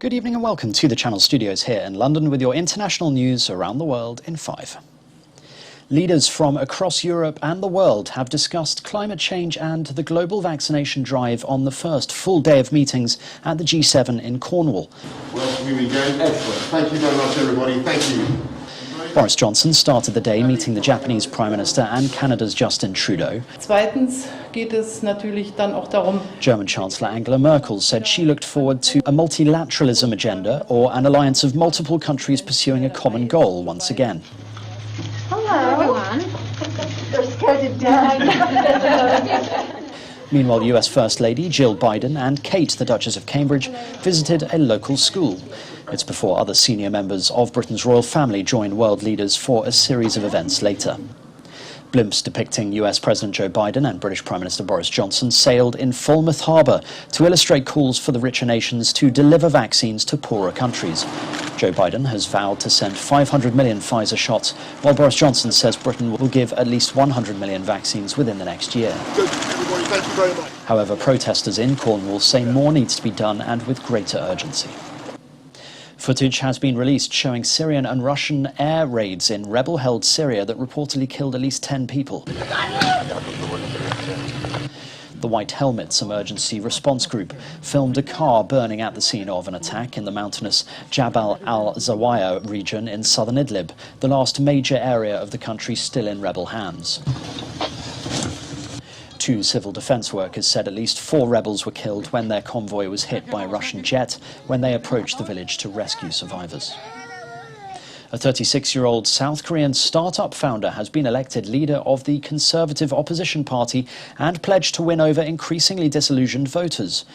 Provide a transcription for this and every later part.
Good evening and welcome to the Channel Studios here in London with your international news around the world in 5. Leaders from across Europe and the world have discussed climate change and the global vaccination drive on the first full day of meetings at the G7 in Cornwall. Welcome you again. Excellent. Thank you very much, everybody. Thank you. Boris Johnson started the day meeting the Japanese Prime Minister and Canada's Justin Trudeau. Zweitens geht es natürlich dann auch darum. German Chancellor Angela Merkel said she looked forward to a multilateralism agenda or an alliance of multiple countries pursuing a common goal once again. Hello, everyone. They're scared to death. Meanwhile, US First Lady Jill Biden and Kate, the Duchess of Cambridge, visited a local school. It's before other senior members of Britain's royal family join world leaders for a series of events later. Blimps depicting US President Joe Biden and British Prime Minister Boris Johnson sailed in Falmouth Harbour to illustrate calls for the richer nations to deliver vaccines to poorer countries. Joe Biden has vowed to send 500 million Pfizer shots, while Boris Johnson says Britain will give at least 100 million vaccines within the next year. Good, everybody. Thank you very much. However, protesters in Cornwall say more needs to be done and with greater urgency. Footage has been released showing Syrian and Russian air raids in rebel-held Syria that reportedly killed at least 10 people. The White Helmets emergency response group filmed a car burning at the scene of an attack in the mountainous Jabal al-Zawiya region in southern Idlib, the last major area of the country still in rebel hands. 2 civil defense workers said at least 4 rebels were killed when their convoy was hit by a Russian jet when they approached the village to rescue survivors. A 36-year-old South Korean startup founder has been elected leader of the Conservative Opposition Party and pledged to win over increasingly disillusioned voters.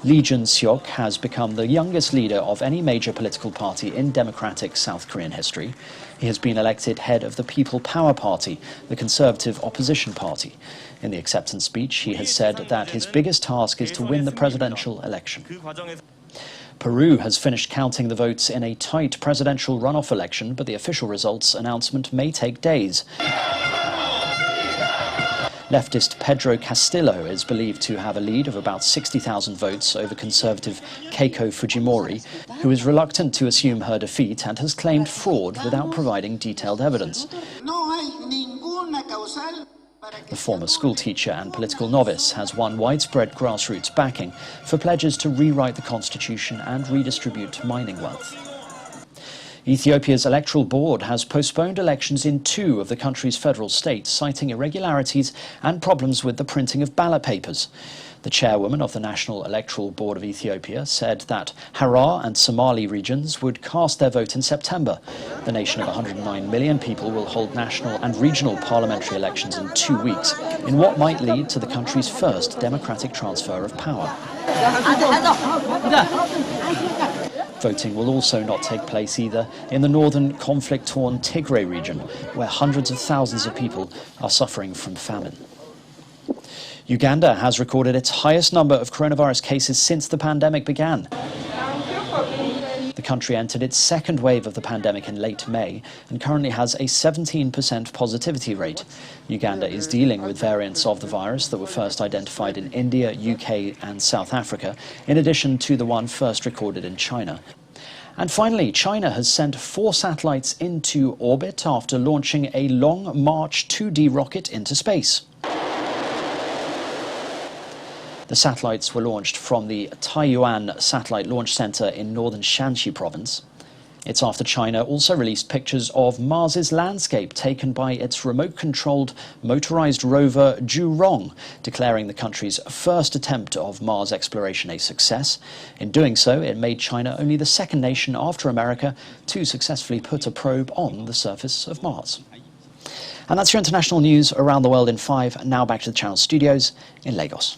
Lee Jun-seok has become the youngest leader of any major political party in democratic South Korean history. He has been elected head of the People Power Party, the Conservative Opposition Party. In the acceptance speech, he has said that his biggest task is to win the presidential election. Peru has finished counting the votes in a tight presidential runoff election, but the official results announcement may take days. Leftist Pedro Castillo is believed to have a lead of about 60,000 votes over conservative Keiko Fujimori, who is reluctant to assume her defeat and has claimed fraud without providing detailed evidence. The former schoolteacher and political novice has won widespread grassroots backing for pledges to rewrite the constitution and redistribute mining wealth. Ethiopia's electoral board has postponed elections in 2 of the country's federal states, citing irregularities and problems with the printing of ballot papers. The chairwoman of the National Electoral Board of Ethiopia said that Harar and Somali regions would cast their vote in September. The nation of 109 million people will hold national and regional parliamentary elections in 2 weeks, in what might lead to the country's first democratic transfer of power. Voting will also not take place either in the northern conflict-torn Tigray region, where hundreds of thousands of people are suffering from famine. Uganda has recorded its highest number of coronavirus cases since the pandemic began. The country entered its second wave of the pandemic in late May and currently has a 17% positivity rate. Uganda is dealing with variants of the virus that were first identified in India, UK and South Africa, in addition to the one first recorded in China. And finally, China has sent 4 satellites into orbit after launching a Long March 2D rocket into space. The satellites were launched from the Taiyuan Satellite Launch Center in northern Shanxi province. It's after China also released pictures of Mars's landscape taken by its remote-controlled motorized rover Zhurong, declaring the country's first attempt of Mars exploration a success. In doing so, it made China only the second nation after America to successfully put a probe on the surface of Mars. And that's your international news around the world in 5. Now back to the Channel Studios in Lagos.